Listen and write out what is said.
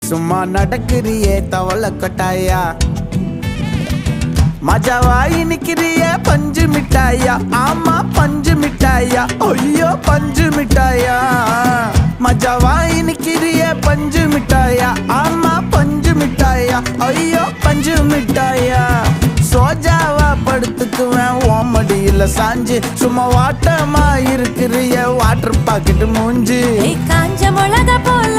சும்மா நடக்கிறியே தவள கொட்டாயா மஜாவாயி நிக்கிறிய பஞ்சு மிட்டாயா ஆமா பஞ்சு மிட்டாயா ஐயோ பஞ்சு மிட்டாயா மஜாவாயி நிக்கிறிய பஞ்சு மிட்டாயா ஆமா பஞ்சு மிட்டாயா ஐயோ பஞ்சு மிட்டாயா சோஜாவா படுத்துக்குவேன் ஓமடியில சாஞ்சு சும்மா வாட்டமா இருக்கிறிய வாட்டர் பாக்கெட் மூஞ்சி காஞ்ச மிளகா போல